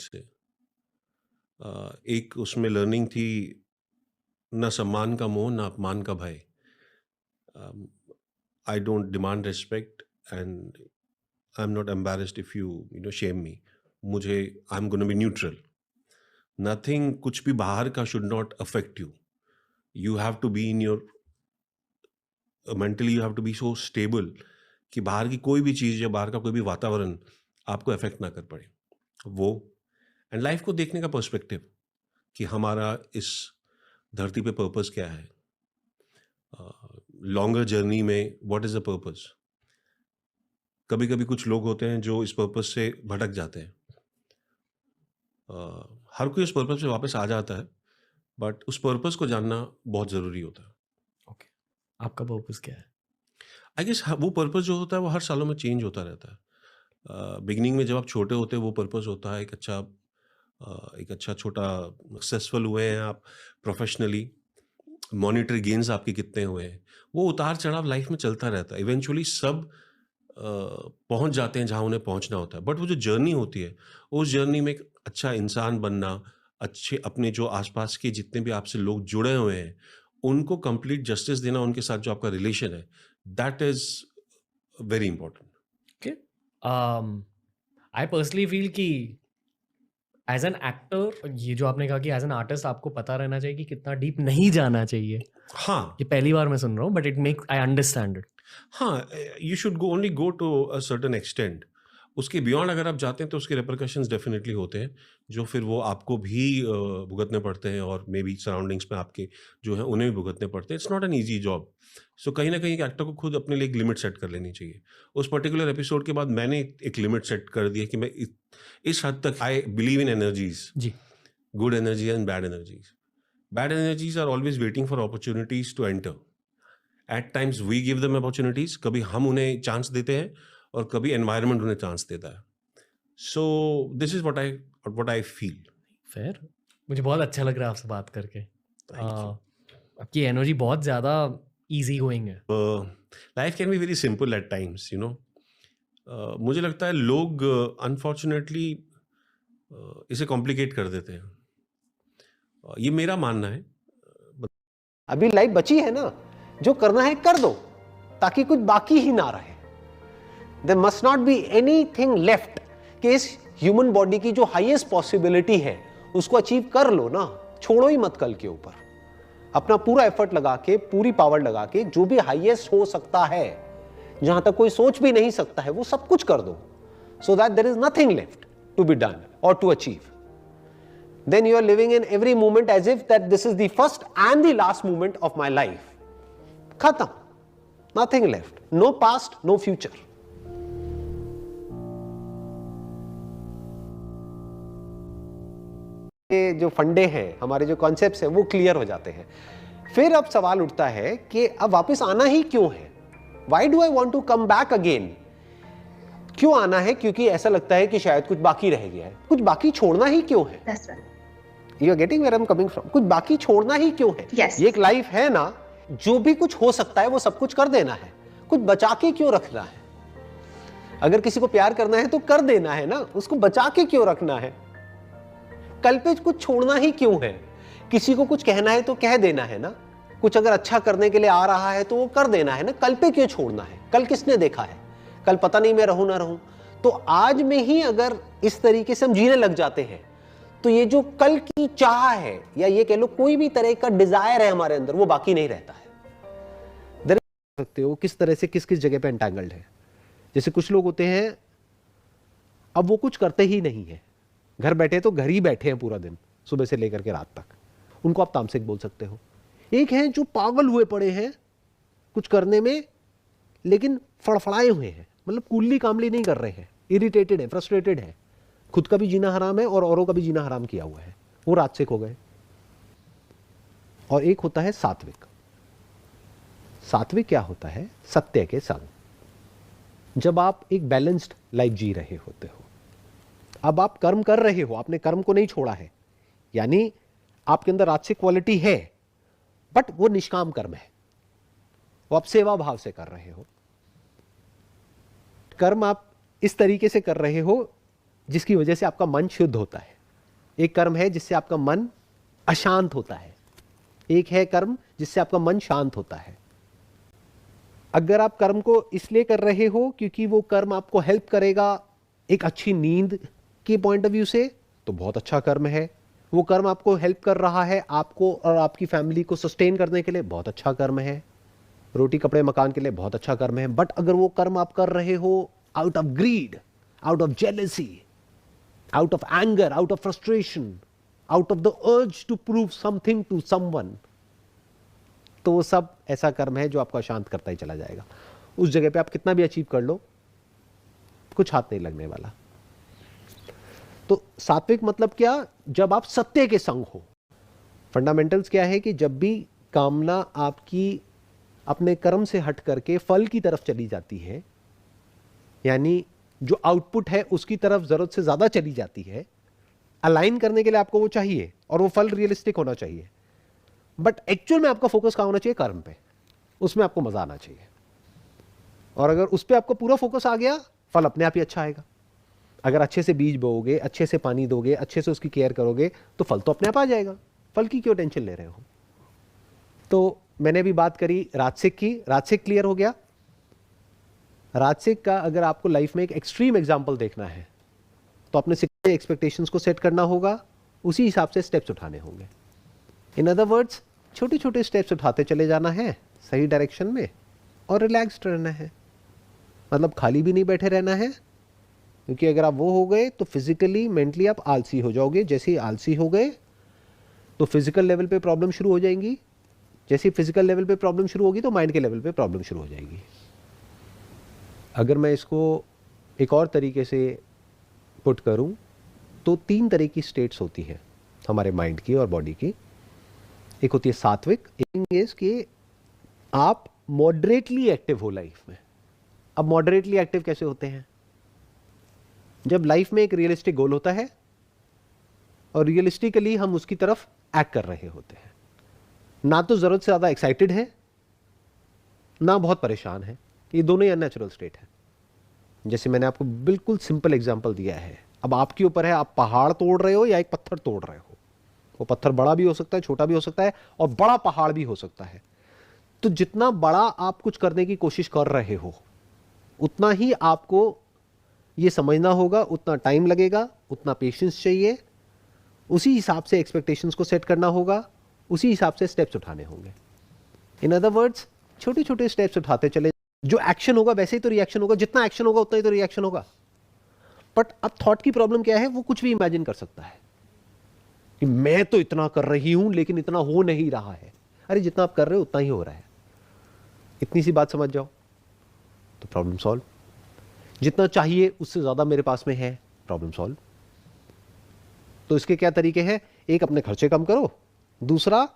से एक उसमें लर्निंग थी, ना सम्मान का मोह ना अपमान का भय। I don't demand respect and I am not embarrassed if you shame me. मुझे I am gonna be neutral. Nothing, कुछ भी बाहर का should not affect you. You have to be in your mentally, you have to be so stable कि बाहर की कोई भी चीज़ या बाहर का कोई भी वातावरण आपको अफेक्ट ना कर पाए। वो एंड लाइफ को देखने का पर्सपेक्टिव कि हमारा इस धरती पे पर्पस क्या है, लॉन्गर जर्नी में व्हाट इज़ द पर्पस। कभी कभी कुछ लोग होते हैं जो इस पर्पस से भटक जाते हैं। हर कोई उस पर्पस से वापस आ जाता है, बट उस पर्पस को जानना बहुत ज़रूरी होता है। ओके, आपका पर्पस क्या है? आई गेस वो पर्पस जो होता है वो हर सालों में चेंज होता रहता है। बिगिनिंग में जब आप छोटे होते हैं वो पर्पस होता है एक अच्छा छोटा सक्सेसफुल हुए हैं आप प्रोफेशनली, मॉनिटरी गेन्स आपके कितने हुए हैं, वो उतार चढ़ाव लाइफ में चलता रहता है। इवेंचुअली सब पहुंच जाते हैं जहां उन्हें पहुंचना होता है, बट वो जो जर्नी होती है, उस जर्नी में एक अच्छा इंसान बनना, अच्छे अपने जो आसपास के जितने भी आपसे लोग जुड़े हुए हैं उनको कंप्लीट जस्टिस देना, उनके साथ जो आपका रिलेशन है, that is very important. Okay, I personally feel कि एज एन एक्टर, ये जो आपने कहा कि एज एन आर्टिस्ट आपको पता रहना चाहिए कि कितना डीप नहीं जाना चाहिए। हाँ, ये पहली बार मैं सुन रहा हूँ, but it make I understand it. हाँ, you should go only go to a certain extent. उसके बियॉन्ड अगर आप जाते हैं तो उसके रिपरकशंस डेफिनेटली होते हैं, जो फिर वो आपको भी भुगतने पड़ते हैं, और मे बी सराउंडिंग्स में आपके जो है उन्हें भी भुगतने पड़ते हैं। It's not an easy job. So कहीं ना कहीं एक एक्टर को खुद अपने लिए एक लिमिट सेट कर लेनी चाहिए। उस पर्टिकुलर एपिसोड के बाद मैंने एक लिमिट सेट कर दी है कि मैं इस हद तक आई बिलीव इन एनर्जीज, जी, good energy and bad energies. Bad energies are always waiting for opportunities to enter. At times we give them opportunities, कभी हम उन्हें चांस देते हैं और कभी एनवायरनमेंट उन्हें चांस देता है। So this is what I feel. Fair. मुझे बहुत अच्छा लग रहा है आपसे बात करके। Thank you. आपकी एनर्जी बहुत ज़्यादा इजी गोइंग है। Life can be very simple eight times, मुझे लगता है लोग अनफॉर्चुनेटली इसे कॉम्प्लिकेट कर देते हैं। ये मेरा मानना है। अभी लाइफ बची है ना, जो करना है कर दो ताकि कुछ बाकी ही ना रहे। There must not be anything left कि इस ह्यूमन बॉडी की जो हाईएस्ट पॉसिबिलिटी है उसको अचीव कर लो ना, छोड़ो ही मत कल के ऊपर। अपना पूरा एफर्ट लगा के, पूरी पावर लगा के, जो भी हाईएस्ट हो सकता है, जहां तक कोई सोच भी नहीं सकता है, वो सब कुछ कर दो, so that there is nothing left to be done और to achieve. Then you are living in every moment as if that this is the first and the last moment of my life. Khatam. Nothing left. No past, no future. ये जो फंडे हैं, हमारे जो concepts हैं, वो clear हो जाते हैं। फिर अब सवाल उठता है कि अब वापस आना ही क्यों है? Why do I want to come back again? क्यों आना है? क्योंकि ऐसा लगता है कि शायद कुछ बाकी रह गया है। कुछ बाकी छोड़ना ही क्यों है? That's right. You are getting where I'm coming from. कुछ बाकी छोड़ना ही क्यों है? Yes. ये एक लाइफ है ना, जो भी कुछ हो सकता है वो सब कुछ कर देना है। कुछ बचा के क्यों रखना है? अगर किसी को प्यार करना है तो कर देना है ना, उसको बचा के क्यों रखना है? कल पे कुछ छोड़ना ही क्यों है? किसी को कुछ कहना है तो कह देना है ना। कुछ अगर अच्छा करने के लिए आ रहा है तो वो कर देना है ना। कल पे क्यों छोड़ना है? कल किसने देखा है? कल पता नहीं मैं रहूं ना रहूं। तो आज में ही अगर इस तरीके से हम जीने लग जाते हैं तो ये जो कल की चाह है, या ये कह लो कोई भी तरह का डिजायर है हमारे अंदर, वो बाकी नहीं रहता है। देख सकते हो किस तरह से किस किस जगह पे एंटैंगल्ड है। जैसे कुछ लोग होते हैं, अब वो कुछ करते ही नहीं है, घर बैठे तो घर ही बैठे हैं पूरा दिन, सुबह से लेकर के रात तक। उनको आप तामसिक बोल सकते हो। एक है जो पागल हुए पड़े हैं कुछ करने में, लेकिन फड़फड़ाए हुए हैं, मतलब कूली कामली नहीं कर रहे हैं, इरिटेटेड है, फ्रस्ट्रेटेड है, खुद का भी जीना हराम है और औरों का भी जीना हराम किया हुआ है, वो राजसिक हो गए। और एक होता है सात्विक। सात्विक क्या होता है? सत्य के संग। जब आप एक बैलेंस्ड लाइफ जी रहे होते हो, अब आप कर्म कर रहे हो, आपने कर्म को नहीं छोड़ा है, यानी आपके अंदर राजसिक क्वालिटी है, बट वो निष्काम कर्म है, वो आप सेवा भाव से कर रहे हो। कर्म आप इस तरीके से कर रहे हो जिसकी वजह से आपका मन शुद्ध होता है, एक कर्म है जिससे आपका मन अशांत होता है, एक है कर्म जिससे आपका मन शांत होता है। अगर आप कर्म को इसलिए कर रहे हो क्योंकि वो कर्म आपको हेल्प करेगा एक अच्छी नींद के पॉइंट ऑफ व्यू से, तो बहुत अच्छा कर्म है। वो कर्म आपको हेल्प कर रहा है आपको और आपकी फैमिली को सस्टेन करने के लिए, बहुत अच्छा कर्म है। रोटी कपड़े मकान के लिए बहुत अच्छा कर्म है। बट अगर वो कर्म आप कर रहे हो out of greed, out of jealousy, out of anger, out of frustration, out of the urge to prove something to someone, तो वो सब ऐसा कर्म है जो आपको अशांत करता ही चला जाएगा। उस जगह पे आप कितना भी अचीव कर लो, कुछ हाथ नहीं लगने वाला। तो सात्विक मतलब क्या? जब आप सत्य के संग हो। फंडामेंटल्स क्या है कि जब भी कामना आपकी अपने कर्म से हट करके फल की तरफ चली जाती है, यानी जो आउटपुट है उसकी तरफ जरूरत से ज्यादा चली जाती है, अलाइन करने के लिए आपको वो चाहिए और वो फल रियलिस्टिक होना चाहिए। बट एक्चुअल में आपका फोकस कहां होना चाहिए? कर्म पे। उसमें आपको मजा आना चाहिए। और अगर उस पर आपको पूरा फोकस आ गया, फल अपने आप ही अच्छा आएगा। अगर अच्छे से बीज बोओगे, अच्छे से पानी दोगे, अच्छे से उसकी केयर करोगे, तो फल तो अपने आप आ जाएगा। फल की क्यों टेंशन ले रहे हो? तो मैंने अभी बात करी राजसिक की। राजसिक क्लियर हो गया। राजसिक का अगर आपको लाइफ में एक एक्सट्रीम एग्जांपल देखना है, तो अपने एक्सपेक्टेशंस को सेट करना होगा, उसी हिसाब से स्टेप्स उठाने होंगे। इन अदर वर्ड्स, छोटे छोटे स्टेप्स उठाते चले जाना है सही डायरेक्शन में, और रिलैक्स्ड रहना है। मतलब खाली भी नहीं बैठे रहना है, क्योंकि अगर आप वो हो गए तो फिजिकली मेंटली आप आलसी हो जाओगे। जैसे ही आलसी हो गए तो फिजिकल लेवल पे प्रॉब्लम शुरू हो जाएंगी। जैसे फिजिकल लेवल पे प्रॉब्लम शुरू होगी तो माइंड के लेवल पे प्रॉब्लम शुरू हो जाएगी। अगर मैं इसको एक और तरीके से पुट करूं, तो 3 तरह की स्टेट्स होती हैं हमारे माइंड की और बॉडी की। एक होती है सात्विक, एक इज कि आप मॉडरेटली एक्टिव हो लाइफ में। अब मॉडरेटली एक्टिव कैसे होते हैं? जब लाइफ में एक रियलिस्टिक गोल होता है और रियलिस्टिकली हम उसकी तरफ एक्ट कर रहे होते हैं, ना तो जरूरत से ज्यादा एक्साइटेड है, ना बहुत परेशान है। ये दोनों ही अननेचुरल स्टेट है। जैसे मैंने आपको बिल्कुल सिंपल एग्जांपल दिया है। अब आपके ऊपर है, आप पहाड़ तोड़ रहे हो या एक पत्थर तोड़ रहे हो। वो पत्थर बड़ा भी हो सकता है, छोटा भी हो सकता है, और बड़ा पहाड़ भी हो सकता है। तो जितना बड़ा आप कुछ करने की कोशिश कर रहे हो, उतना ही आपको ये समझना होगा, उतना टाइम लगेगा, उतना पेशेंस चाहिए। उसी हिसाब से एक्सपेक्टेशंस को सेट करना होगा, उसी हिसाब से स्टेप्स उठाने होंगे। इन अदर वर्ड्स, छोटे छोटे स्टेप्स उठाते चले। जो एक्शन होगा वैसे ही तो रिएक्शन होगा, जितना एक्शन होगा उतना ही तो रिएक्शन होगा। बट अब थॉट की प्रॉब्लम क्या है? वो कुछ भी इमेजिन कर सकता है कि मैं तो इतना कर रही हूं लेकिन इतना हो नहीं रहा है। अरे जितना आप कर रहे हो उतना ही हो रहा है। इतनी सी बात समझ जाओ तो प्रॉब्लम सॉल्व। जितना चाहिए उससे ज्यादा मेरे पास में है, प्रॉब्लम सॉल्व। तो इसके क्या तरीके हैं? एक, अपने खर्चे कम करो। दूसरा,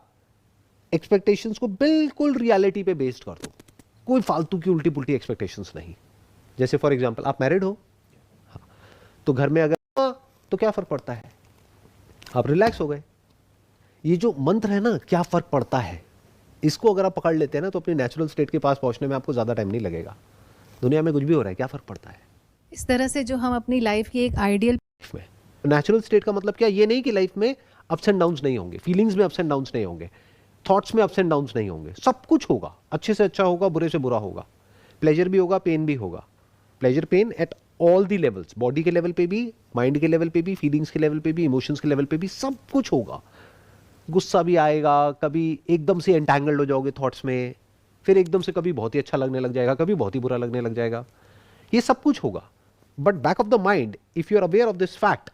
एक्सपेक्टेशंस को बिल्कुल रियलिटी पे बेस्ड कर दो। कोई फालतू की उल्टी पुल्टी एक्सपेक्टेशंस नहीं। जैसे फॉर एग्जांपल आप मैरिड हो, हाँ, तो घर में अगर तो क्या फर्क पड़ता है? आप रिलैक्स हो गए। ये जो मंत्र है ना, क्या फर्क पड़ता है, इसको अगर आप पकड़ लेते हैं ना, तो अपनी नेचुरल स्टेट के पास पहुंचने में आपको ज्यादा टाइम नहीं लगेगा। दुनिया में कुछ भी हो रहा है, क्या फर्क पड़ता है? इस तरह से जो हम अपनी लाइफ की एक आइडियल लाइफ में नेचुरल स्टेट का मतलब क्या? ये नहीं कि लाइफ में अप्स एंड डाउन्स नहीं होंगे, फीलिंग्स में अप्स एंड डाउन्स नहीं होंगे, थॉट्स में अप्स एंड डाउन्स नहीं होंगे। सब कुछ होगा, अच्छे से अच्छा होगा, बुरे से बुरा होगा, प्लेजर भी होगा, पेन भी होगा। Pleasure pen at all the levels, body के लेवल पे भी, माइंड के लेवल पे भी, फीलिंग्स के लेवल पे भी, इमोशंस के लेवल पे भी, सब कुछ होगा। गुस्सा भी आएगा, कभी एकदम से एंटैंगल्ड हो जाओगे थॉट्स में, फिर एकदम से कभी बहुत ही अच्छा लगने लग जाएगा, कभी बहुत ही बुरा लगने लग जाएगा। ये सब कुछ होगा। But back of the mind, if you are aware of this fact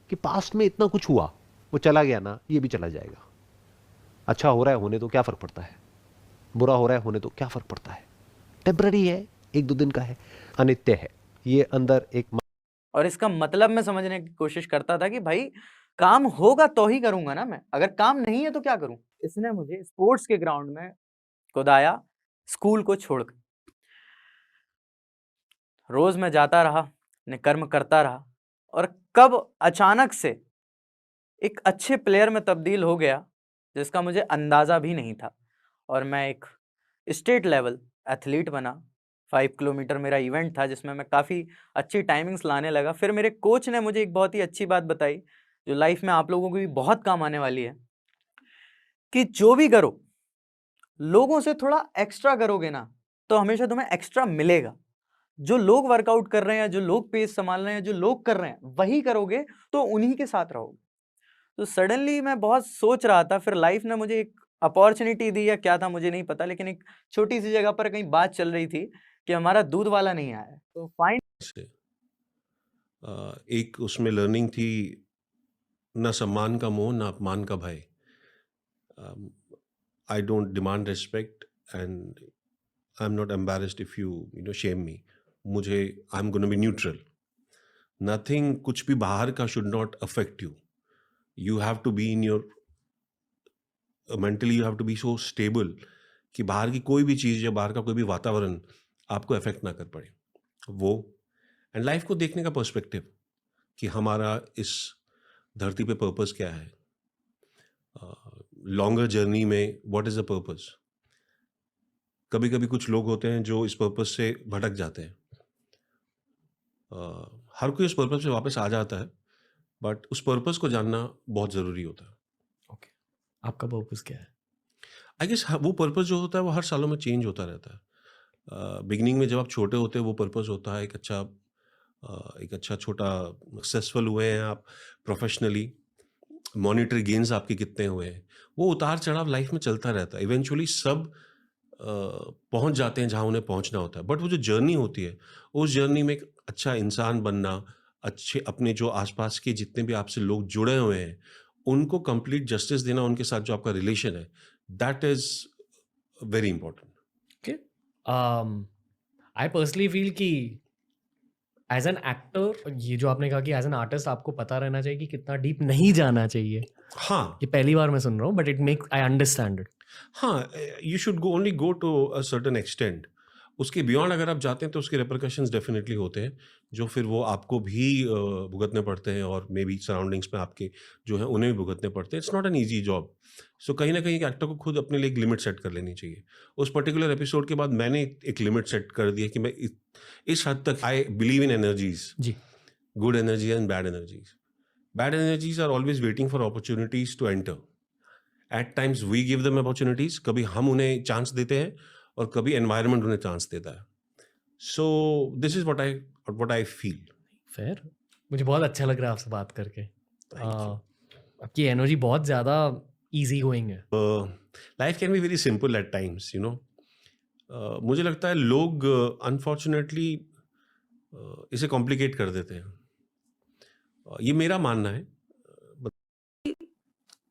कि पास्ट में इतना कुछ हुआ, वो चला गया ना, ये भी चला जाएगा। अच्छा हो रहा है होने तो क्या फर्क पड़ता है, बुरा हो रहा है होने तो क्या फर्क पड़ता है, टेम्पररी है, 1-2 दिन का है, अनित्य है। ये अंदर एक और इसका मतलब मैं समझने की कोशिश करता था कि भाई काम होगा तो ही करूंगा ना मैं, अगर काम नहीं है तो क्या करूं। इसने मुझे स्पोर्ट्स के ग्राउंड में कुदाया, स्कूल को छोड़कर। रोज मैं जाता रहा, अपने कर्म करता रहा, और कब अचानक से एक अच्छे प्लेयर में तब्दील हो गया जिसका मुझे अंदाजा भी नहीं था, और मैं एक स्टेट लेवल एथलीट बना, 5 किलोमीटर मेरा इवेंट था जिसमें मैं काफ़ी अच्छी टाइमिंग्स लाने लगा। फिर मेरे कोच ने मुझे एक बहुत ही अच्छी बात बताई, जो लाइफ में आप लोगों को भी बहुत काम आने वाली है, कि जो भी करो, लोगों से थोड़ा एक्स्ट्रा करोगे ना, तो हमेशा तुम्हें एक्स्ट्रा मिलेगा। जो लोग वर्कआउट कर रहे हैं, जो लोग पेस संभाल रहे हैं, जो लोग कर रहे हैं, वही करोगे तो उन्हीं के साथ रहोगे। तो सडनली मैं बहुत सोच रहा था, फिर लाइफ ने मुझे एक अपॉर्चुनिटी दी या क्या था मुझे नहीं पता, लेकिन एक छोटी सी जगह पर कहीं बात चल रही थी कि हमारा दूध वाला नहीं आया है। तो फाइन से एक उसमें लर्निंग थी, ना सम्मान का मोह ना अपमान का भय। I don't demand respect and I am not embarrassed if you shame me. मुझे I am gonna be neutral. Nothing, कुछ भी बाहर का should not affect you. You have to be in your mentally, you have to be so stable कि बाहर की कोई भी चीज़ या बाहर का कोई भी वातावरण आपको अफेक्ट ना कर पाए। वो एंड लाइफ को देखने का पर्सपेक्टिव कि हमारा इस धरती पे पर्पस क्या है, लॉन्गर जर्नी में व्हाट इज़ द पर्पस। कभी कभी कुछ लोग होते हैं जो इस पर्पस से भटक जाते हैं। हर कोई उस पर्पस पे वापस आ जाता है, बट उस पर्पस को जानना बहुत ज़रूरी होता है। ओके, आपका पर्पस क्या है? आई गेस वो पर्पस जो होता है वो हर सालों में चेंज होता रहता है। बिगिनिंग में जब आप छोटे होते हैं वो पर्पस होता है एक अच्छा छोटा सक्सेसफुल हुए हैं आप प्रोफेशनली, मॉनिटरी गेन्स आपके कितने हुए हैं, वो उतार चढ़ाव लाइफ में चलता रहता है। इवेंचुअली सब पहुंच जाते हैं जहां उन्हें पहुंचना होता है, बट वो जो जर्नी होती है, उस जर्नी में एक अच्छा इंसान बनना, अच्छे अपने जो आसपास के जितने भी आपसे लोग जुड़े हुए हैं उनको कंप्लीट जस्टिस देना, उनके साथ जो आपका रिलेशन है, that is very important. Okay, I personally feel कि एज एन एक्टर, ये जो आपने कहा कि एज एन आर्टिस्ट आपको पता रहना चाहिए कि कितना डीप नहीं जाना चाहिए। हाँ, ये पहली बार मैं सुन रहा हूँ, but it make I understand it. हाँ, you should go only go to a certain extent. उसके बियॉन्ड अगर आप जाते हैं तो उसके रिपरकशंस डेफिनेटली होते हैं, जो फिर वो आपको भी भुगतने पड़ते हैं, और मे बी सराउंडिंग्स में आपके जो है उन्हें भी भुगतने पड़ते हैं। It's not an easy job. So कहीं ना कहीं एक एक्टर को खुद अपने लिए एक लिमिट सेट कर लेनी चाहिए। उस पर्टिकुलर एपिसोड के बाद मैंने एक लिमिट सेट कर दी है कि मैं इस हद तक आई बिलीव इन एनर्जीज, जी, good energy and bad energies. Bad energies are always waiting for opportunities to enter. At times we give them opportunities, कभी हम उन्हें चांस देते हैं और कभी एनवायरनमेंट उन्हें चांस देता है। So this is what I feel. Fair. मुझे बहुत अच्छा लग रहा है आपसे बात करके। Thank you. आपकी एनर्जी बहुत ज़्यादा इजी गोइंग है। Life can be very simple at times, you know. मुझे लगता है लोग अनफॉर्चुनेटली इसे कॉम्प्लिकेट कर देते हैं। ये मेरा मानना है।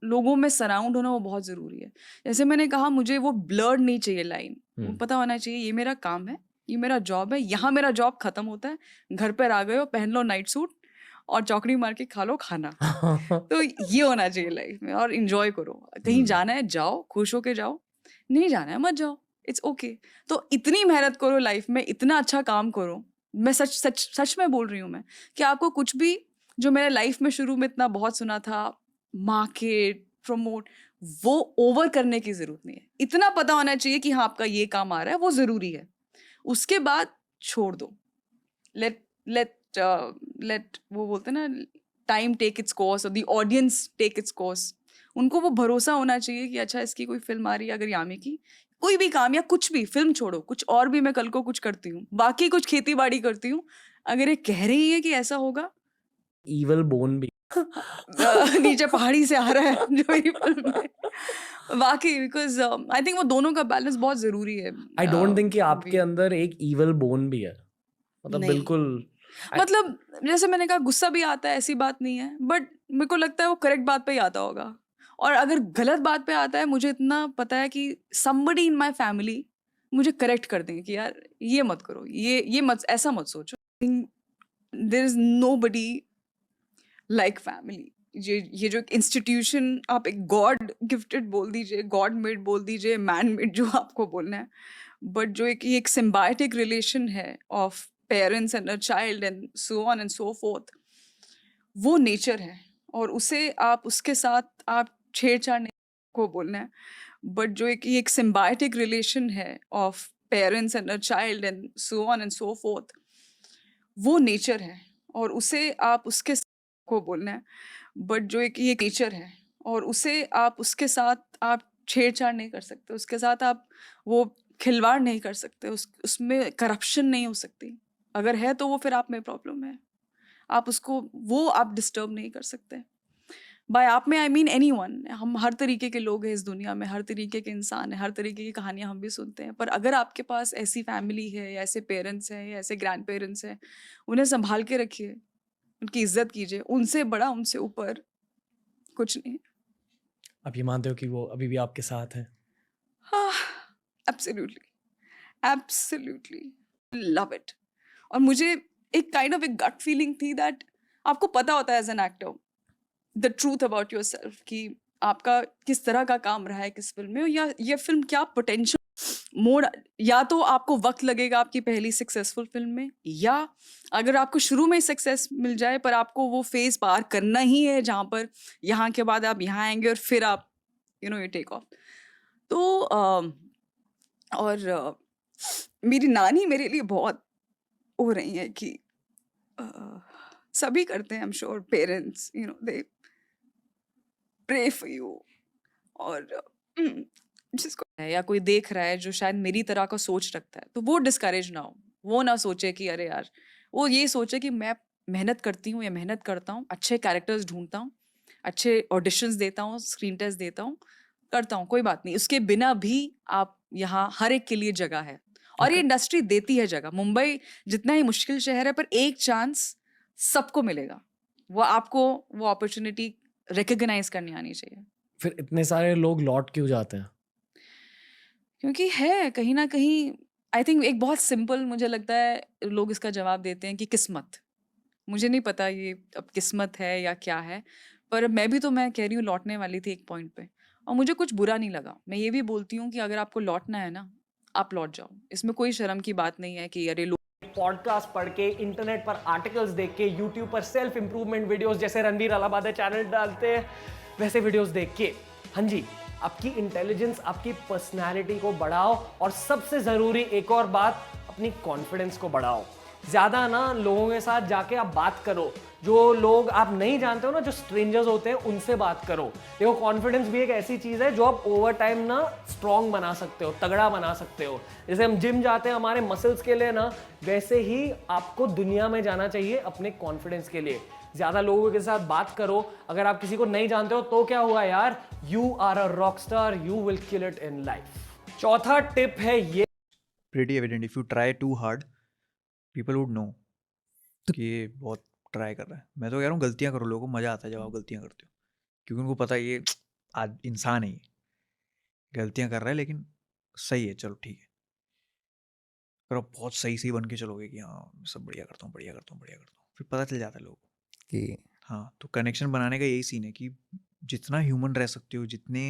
लोगों में सराउंड होना वो बहुत ज़रूरी है। जैसे मैंने कहा, मुझे वो ब्लर्ड नहीं चाहिए लाइन, वो पता होना चाहिए ये मेरा काम है, ये मेरा जॉब है, यहाँ मेरा जॉब खत्म होता है, घर पर आ गए हो, पहन लो नाइट सूट और चौकड़ी मार के खा लो खाना। तो ये होना चाहिए लाइफ में, और इंजॉय करो। कहीं जाना है जाओ, खुश होके जाओ, नहीं जाना है मत जाओ, इट्स ओके। तो इतनी मेहनत करो लाइफ में, इतना अच्छा काम करो। मैं सच सच सच में बोल रही हूँ मैं, कि आपको कुछ भी, जो मेरे लाइफ में शुरू में इतना बहुत सुना था, मार्केट प्रमोट, वो ओवर करने की जरूरत नहीं है। इतना पता होना चाहिए कि हाँ आपका ये काम आ रहा है, वो जरूरी है। उसके बाद छोड़ दो, लेट वो बोलते हैं ना, टाइम टेक इट्स कोर्स और the audience take its course. उनको वो भरोसा होना चाहिए कि अच्छा इसकी कोई फिल्म आ रही है, अगर यामी की कोई भी काम या कुछ भी, फिल्म छोड़ो, कुछ और भी मैं कल को कुछ करती हूँ, बाकी कुछ खेती बाड़ी करती हूँ, अगर ये कह रही है कि ऐसा होगा, ईवल बोन भी नीचे पहाड़ी से आ रहा है जो मेरी फिल्म में, वाकई, बिकॉज आई थिंक वो दोनों का बैलेंस बहुत जरूरी है। आई डोंट थिंक कि आपके अंदर एक ईवल बोन भी है, मतलब नहीं। बिल्कुल। मतलब जैसे मैंने कहा, गुस्सा भी आता है, ऐसी बात नहीं है, बट मेरे को लगता है वो करेक्ट बात पे ही आता होगा। और अगर गलत बात पे आता है, मुझे इतना पता है कि somebody in my family मुझे करेक्ट कर देंगे कि यार ये मत करो, ये मत, ऐसा मत सोचो। There is nobody like family। ये जो इंस्टीट्यूशन, आप एक गॉड गिफ्टेड बोल दीजिए, गॉड मेड बोल दीजिए, मैन मेड, जो आपको बोलना है, बट जो एक सिम्बायोटिक रिलेशन है of parents and a child and so on and so fourth, वो नेचर है। और उसे आप, उसके साथ आप छेड़छाड़ नहीं को बोलना है, बट जो एक सिम्बायोटिक रिलेशन है of parents and a child and so on and so fourth, वो नेचर है और उसे आप उसके को बोलना है, बट जो एक ये नेचर है और उसे आप उसके साथ आप छेड़छाड़ नहीं कर सकते, उसके साथ आप वो खिलवाड़ नहीं कर सकते, उसमें करप्शन नहीं हो सकती। अगर है तो वो फिर आप में प्रॉब्लम है, आप उसको वो आप डिस्टर्ब नहीं कर सकते। बाय आप में आई मीन एनीवन, हम हर तरीके के लोग हैं इस दुनिया में, हर तरीके के इंसान हैं, हर तरीके की कहानियां हम भी सुनते हैं, पर अगर आपके पास ऐसी फैमिली है या ऐसे पेरेंट्स हैं या ऐसे ग्रैंड पेरेंट्स हैं, उन्हें संभाल के रखिए, उनकी इज्जत कीजिए, उनसे बड़ा उनसे ऊपर कुछ नहीं। आप ये मानते हो कि वो अभी भी आपके साथ हैं? हाँ, एब्सोल्युटली, एब्सोल्युटली लव इट। और मुझे एक काइंड ऑफ एक गट फीलिंग थी दैट आपको पता होता है as an actor the truth about yourself कि आपका किस तरह का काम रहा है किस फिल्म में, या ये फिल्म क्या पोटेंशियल मोड, या तो आपको वक्त लगेगा आपकी पहली सक्सेसफुल फिल्म में, या अगर आपको शुरू में ही सक्सेस मिल जाए पर आपको वो फेज पार करना ही है जहाँ पर यहाँ के बाद आप यहाँ आएंगे और फिर आप यू टेक ऑफ। तो और मेरी नानी मेरे लिए बहुत हो रही है कि सभी करते हैं, I am sure parents they pray for you, और जिसको है या कोई देख रहा है जो शायद मेरी तरह का सोच रखता है, तो वो डिस्करेज ना हो, वो ना सोचे कि अरे यार, वो ये सोचे कि मैं मेहनत करती हूँ या मेहनत करता हूँ, अच्छे कैरेक्टर्स ढूंढता हूँ, अच्छे ऑडिशंस देता हूँ, स्क्रीन टेस्ट देता हूँ, करता हूँ, कोई बात नहीं, उसके बिना भी आप यहाँ हर एक के लिए जगह है और ये इंडस्ट्री देती है जगह। मुंबई जितना ही मुश्किल शहर है पर एक चांस सबको मिलेगा, वो आपको वो अपॉर्चुनिटी रिकॉग्नाइज करनी आनी चाहिए। फिर इतने सारे लोग लौट क्यों जाते हैं? क्योंकि है कहीं ना कहीं, आई थिंक एक बहुत सिंपल मुझे लगता है लोग इसका जवाब देते हैं कि किस्मत। मुझे नहीं पता ये अब किस्मत है या क्या है, पर मैं कह रही हूँ लौटने वाली थी एक पॉइंट पे और मुझे कुछ बुरा नहीं लगा। मैं ये भी बोलती हूँ कि अगर आपको लौटना है ना, आप लौट जाओ, इसमें कोई शर्म की बात नहीं है कि अरे पॉडकास्ट पढ़ के, इंटरनेट पर आर्टिकल्स देख के, यूट्यूब पर सेल्फ इंप्रूवमेंट वीडियोस जैसे रणवीर अलाहाबादी चैनल डालते हैं वैसे वीडियोस देख के, हाँ जी, आपकी इंटेलिजेंस, आपकी पर्सनालिटी को बढ़ाओ और सबसे जरूरी एक और बात, अपनी कॉन्फिडेंस को बढ़ाओ। ज्यादा ना लोगों के साथ जाके आप बात करो, जो लोग आप नहीं जानते हो ना, जो स्ट्रेंजर्स होते हैं उनसे बात करो। देखो कॉन्फिडेंस भी एक ऐसी चीज है जो आप ओवर टाइम ना स्ट्रॉन्ग बना सकते हो, तगड़ा बना सकते हो। जैसे हम जिम जाते हैं हमारे मसल्स के लिए ना, वैसे ही आपको दुनिया में जाना चाहिए अपने कॉन्फिडेंस के लिए। ज्यादा लोगों के साथ बात करो। अगर आप किसी को नहीं जानते हो तो क्या हुआ यार, you are a rock star, you will kill it in life. चौथा टिप है ये, pretty evident if you try too hard people would know कि ये बहुत ट्राई कर रहा है। मैं तो कह रहा हूँ गलतियाँ करो, लोगों को मजा आता है जब आप गलतियाँ करते हो, क्योंकि उनको पता है ये आज इंसान है, ये गलतियाँ कर रहा है लेकिन सही है, चलो ठीक है। अगर आप बहुत सही सही बन के चलोगे कि हाँ सब बढ़िया करता हूँ बढ़िया करता हूँ बढ़िया करता हूँ, फिर पता चल जाता है लोगों को कि हाँ। तो कनेक्शन बनाने का यही सीन है कि जितना ह्यूमन रह सकते हो, जितने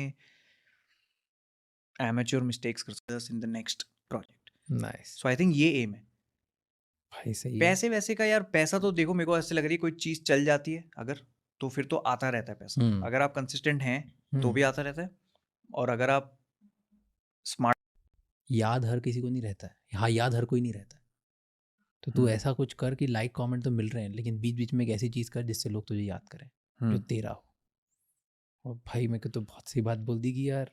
एमेच्योर मिस्टेक्स कर सकते हो in the next project. Nice so I think ये एम है। भाई, सही है। पैसे वैसे का यार, पैसा तो देखो मेरे को ऐसे लग रही है कोई चीज चल जाती है अगर, तो फिर तो आता रहता है पैसा। अगर आप कंसिस्टेंट हैं तो भी आता रहता है, और अगर आप स्मार्ट, याद हर किसी को नहीं रहता है, हाँ याद हर कोई नहीं रहता है। तो तू ऐसा कुछ कर कि लाइक कमेंट तो मिल रहे हैं, लेकिन बीच बीच में एक ऐसी चीज कर जिससे लोग तुझे याद करें, जो तेरा हो। और भाई मेरे को तो बहुत सी बात बोल दी कि यार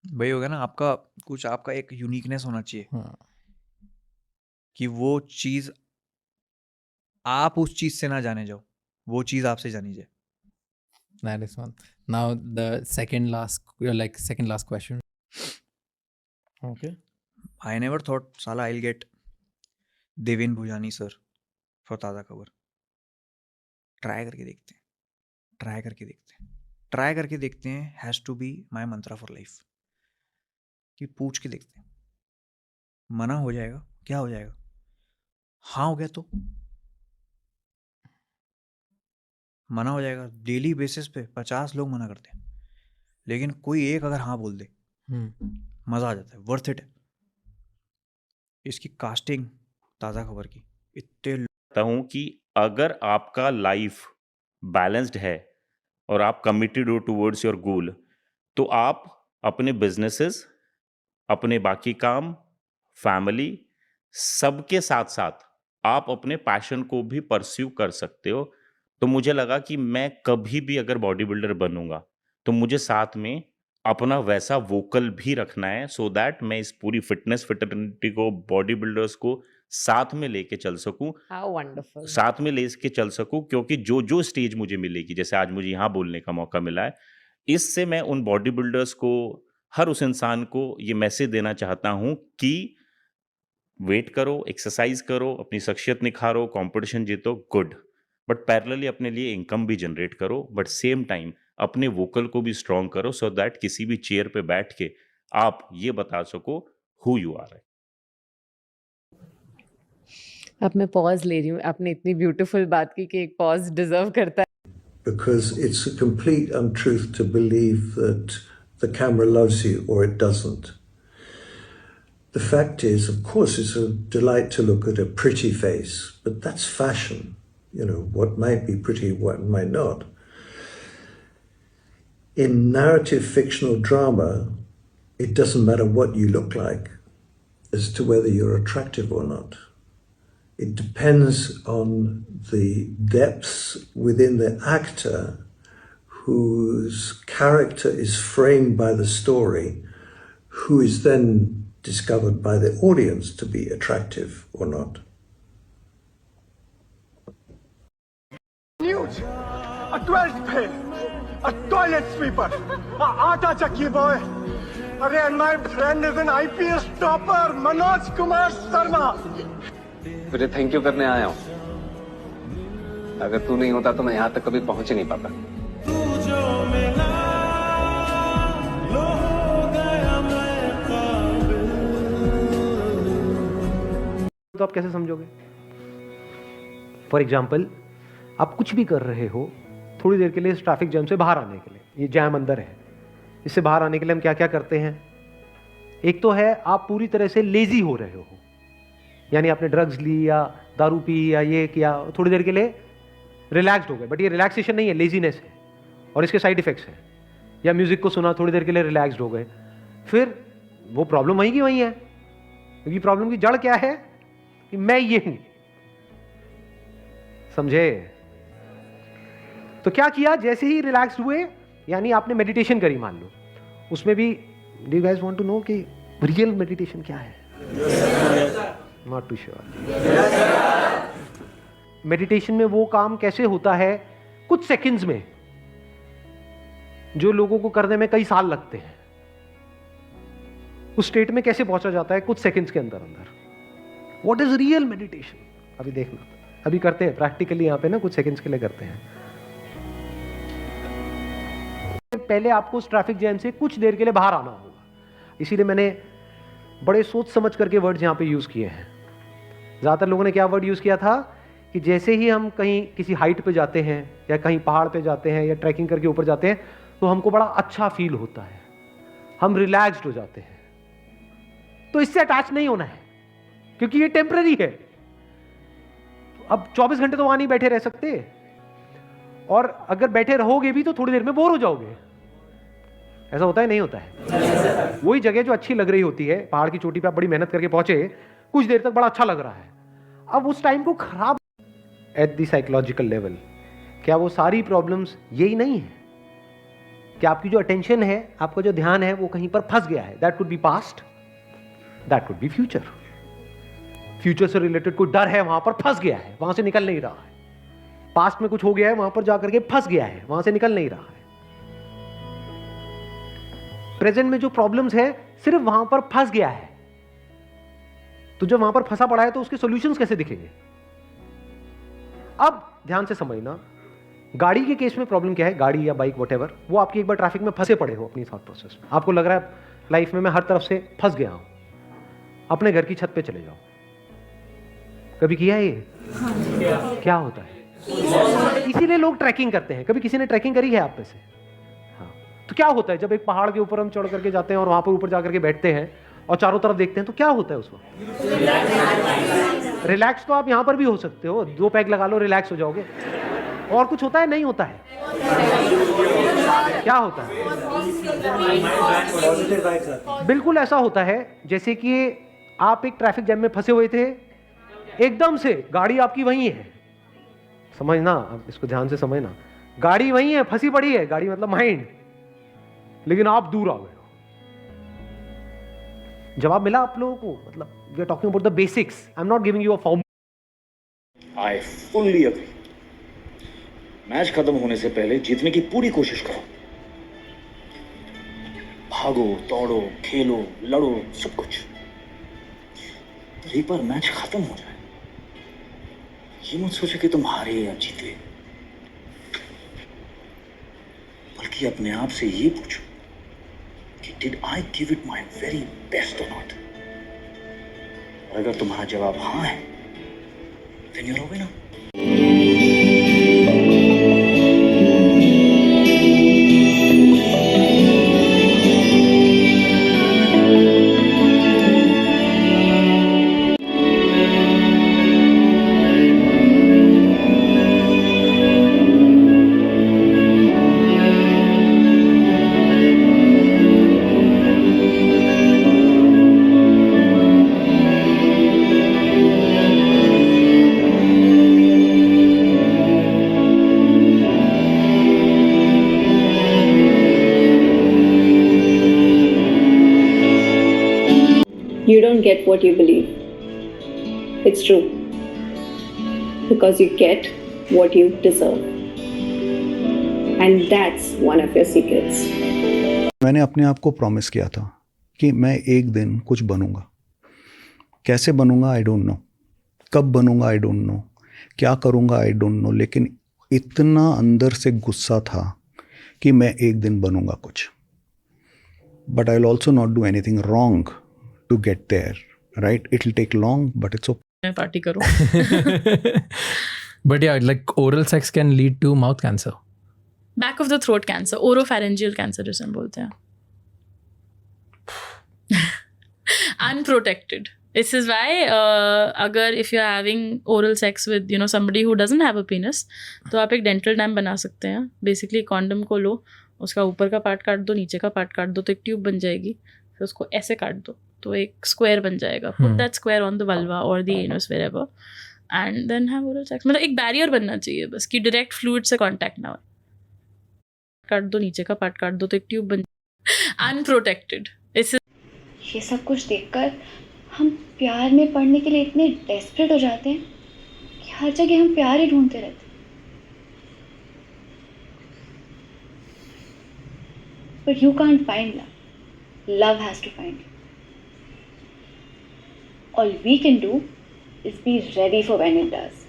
वही होगा ना, आपका कुछ, आपका एक यूनिकनेस होना चाहिए हाँ, कि वो चीज आप उस चीज से ना जाने जाओ, वो चीज आपसे जानी जाए। that is one. Now the second last question. Okay, I never thought साला I will get Deven Bhujani sir for Taaza Khabar. Try करके देखते हैं, ट्राई करके देखते हैं, ट्राई करके देखते हैं, has to be my mantra for life. कि पूछ के देखते हैं, मना हो जाएगा क्या हो जाएगा, हाँ हो गया तो मना हो जाएगा। डेली बेसिस पे 50 लोग मना करते हैं, लेकिन कोई एक अगर हाँ बोल दे मजा आ जाता है, वर्थ इट है। इसकी कास्टिंग ताज़ा खबर की इतने लगता हूँ कि अगर आपका लाइफ बैलेंस्ड है और आप कमिटेड हो टुवर्ड्स योर गोल, तो आप अपने बिजनेसेस, अपने बाकी काम फैमिली, सबके साथ-साथ आप अपने पैशन को भी परस्यू कर सकते हो। तो मुझे लगा कि मैं कभी भी अगर बॉडी बिल्डर बनूँगा, तो मुझे साथ में अपना वैसा वोकल भी रखना है सो दैट मैं इस पूरी फिटनेस फ्रेटर्निटी को, बॉडी बिल्डर्स को साथ में लेके चल सकूँ। How wonderful. साथ में लेके चल सकूँ क्योंकि जो स्टेज मुझे मिलेगी, जैसे आज मुझे यहाँ बोलने का मौका मिला है, इससे मैं उन बॉडी बिल्डर्स को, हर उस इंसान को ये मैसेज देना चाहता हूँ कि वेट करो, एक्सरसाइज करो, अपनी शख्सियत निखारो, कॉम्पिटिशन जीतो, गुड। बट पैरेलली अपने लिए इनकम भी जनरेट करो, बट सेम टाइम अपने वोकल को भी स्ट्रॉन्ग करो सो दैट किसी भी चेयर पे बैठ के आप ये बता सको हु यू आर। अब मैं पॉज ले रही हूँ, आपने इतनी ब्यूटीफुल बात की कि एक पॉज डिजर्व करता है। Because it's a complete untruth to believe that the camera loves you or it doesn't. The fact is, of course, it's a delight to look at a pretty face, but that's fashion. You know, what might be pretty, what might not. In narrative fictional drama, it doesn't matter what you look like as to whether you're attractive or not. It depends on the depths within the actor whose character is framed by the story, who is then discovered by the audience to be attractive or not. News, a 12th fail, a toilet sweeper, a aata chakki boy. And my friend is an IPS topper, Manoj Kumar Sharma. तुझे thank you करने आया हूं। अगर तू नहीं होता तो मैं यहां तक कभी पहुंच ही नहीं पाता। तो आप कैसे समझोगे? फॉर एग्जाम्पल, आप कुछ भी कर रहे हो थोड़ी देर के लिए इस ट्रैफिक जैम से बाहर आने के लिए, ये जैम अंदर है, इससे बाहर आने के लिए हम क्या क्या करते हैं? एक तो है आप पूरी तरह से लेजी हो रहे हो, यानी आपने ड्रग्स ली या दारू पी या ये किया, थोड़ी देर के लिए रिलैक्स्ड हो गए, बट ये रिलैक्सेशन नहीं है, लेजीनेस है और इसके साइड इफेक्ट्स हैं। या म्यूजिक को सुना, थोड़ी देर के लिए रिलैक्स्ड हो गए, फिर वो प्रॉब्लम वहीं की वहीं है, क्योंकि प्रॉब्लम की जड़ क्या है कि मैं ये हूं, समझे? तो क्या किया, जैसे ही रिलैक्स्ड हुए, यानी आपने मेडिटेशन करी मान लो, उसमें भी do you guys want to know कि रियल मेडिटेशन क्या है? Not to sure. मेडिटेशन में वो काम कैसे होता है कुछ सेकंड्स में, जो लोगों को करने में कई साल लगते हैं, उस स्टेट में कैसे पहुंचा जाता है कुछ सेकंड्स के अंदर अंदर। What is real meditation? अभी देखना, अभी करते हैं प्रैक्टिकली यहां पे ना, कुछ सेकंड्स के लिए करते हैं। पहले आपको उस ट्रैफिक जैम से कुछ देर के लिए बाहर आना होगा, इसीलिए मैंने बड़े सोच समझ करके वर्ड्स यहां पे यूज किए हैं। ज्यादातर लोगों ने क्या वर्ड यूज किया था कि जैसे ही हम कहीं किसी हाइट पे जाते हैं या कहीं पहाड़ पे जाते हैं या ट्रैकिंग करके ऊपर जाते हैं तो हमको बड़ा अच्छा फील होता है, हम रिलैक्स्ड हो जाते हैं। तो इससे अटैच नहीं होना है, क्योंकि ये टेम्पररी है। अब 24 घंटे तो वहां नहीं बैठे रह सकते, और अगर बैठे रहोगे भी तो थोड़ी देर में बोर हो जाओगे। ऐसा होता है, नहीं होता है? वही जगह जो अच्छी लग रही होती है, पहाड़ की चोटी पे आप बड़ी मेहनत करके पहुंचे, कुछ देर तक बड़ा अच्छा लग रहा है, अब उस टाइम को खराब एट द साइकोलॉजिकल लेवल, क्या वो सारी प्रॉब्लम्स यही नहीं है कि आपकी जो अटेंशन है, आपका जो ध्यान है, वो कहीं पर फंस गया है? That could be past, that could be future. Future से रिलेटेड कोई डर है, वहां पर फंस गया है, वहां से निकल नहीं रहा है। पास्ट में कुछ हो गया है, वहां पर जाकर के फंस गया है, वहां से निकल नहीं रहा है। प्रेजेंट में जो प्रॉब्लम्स है, सिर्फ वहां पर फंस गया है। तो जब वहां पर फंसा पड़ा है तो उसके सॉल्यूशंस कैसे दिखेंगे? अब ध्यान से समझना, गाड़ी के केस में प्रॉब्लम क्या है, गाड़ी या बाइक व्हाटएवर, वो आपकी एक बार ट्रैफिक में फंसे पड़े हो अपनी थॉट प्रोसेस में, आपको लग रहा है लाइफ में मैं हर तरफ से फंस गया हूं, अपने घर की छत पे चले जाओ। कभी किया है ये? क्या होता है? इसीलिए लोग ट्रैकिंग करते हैं। कभी किसी ने ट्रैकिंग करी है आप में से? हाँ। तो क्या होता है जब एक पहाड़ के ऊपर हम चढ़ करके जाते हैं और वहां पर ऊपर जाकर के बैठते हैं और चारों तरफ देखते हैं, तो क्या होता है उस वक्त? रिलैक्स तो आप यहां पर भी हो सकते हो, 2 पैग लगा लो, रिलैक्स हो जाओगे। और कुछ होता है? नहीं होता है। क्या होता है? बिल्कुल ऐसा होता है जैसे कि आप एक ट्रैफिक जैम में फंसे हुए थे, एकदम से गाड़ी आपकी वहीं है, समझना, अब इसको ध्यान से समझना, गाड़ी वहीं है, फंसी पड़ी है, गाड़ी मतलब माइंड, लेकिन आप दूर आ गए हो। जवाब मिला आप लोगों को? मतलब we are talking about the basics, I am not giving you a form. I fully agree. Match खत्म होने से पहले जीतने की पूरी कोशिश करो, भागो, दौड़ो, खेलो, लड़ो, सब कुछ। एक बार मैच खत्म हो जाए, ये मत सोचो कि तुम हारे या जीते, बल्कि अपने आप से ये पूछो कि did I give it my very best और नॉट। और अगर तुम्हारा जवाब हाँ है, then you are a winner. You don't get what you believe. It's true. Because you get what you deserve. And that's one of your secrets. मैंने अपने आप को प्रॉमिस किया था कि मैं एक दिन कुछ बनूंगा। कैसे बनूंगा आई डोंट नो, कब बनूंगा आई डोंट नो, क्या करूंगा आई डोंट नो, लेकिन इतना अंदर से गुस्सा था कि मैं एक दिन बनूंगा कुछ। But I will also not do anything wrong to get there, right? It'll take long, but it's okay. Party करो। But yeah, like oral sex can lead to mouth cancer. Back of the throat cancer, oropharyngeal cancer जिसे हम बोलते हैं, unprotected. This is why अगर if you are having oral sex with you know somebody who doesn't have a penis, तो आप एक dental dam बना सकते हैं। बेसिकली कॉन्डम को लो, उसका ऊपर का पार्ट काट दो, नीचे का पार्ट काट दो, तो एक ट्यूब बन जाएगी। फिर उसको ऐसे काट दो तो एक स्क्वायर बन जाएगा। Put that square on the vulva और the anus wherever and then have oral sex. मतलब एक बैरियर बनना चाहिए बस, कि डायरेक्ट फ्लूइड से कांटेक्ट ना हो। काट दो, नीचे का पार्ट काट दो, तो एक ट्यूब बन, अनप्रोटेक्टेड। ये सब कुछ देखकर हम प्यार में पड़ने के लिए इतने डेस्परेट हो जाते हैं कि हर जगह हम प्यार ही ढूंढते रहते हैं। But you can't find love. Love has to find you. All we can do is be ready for when it does.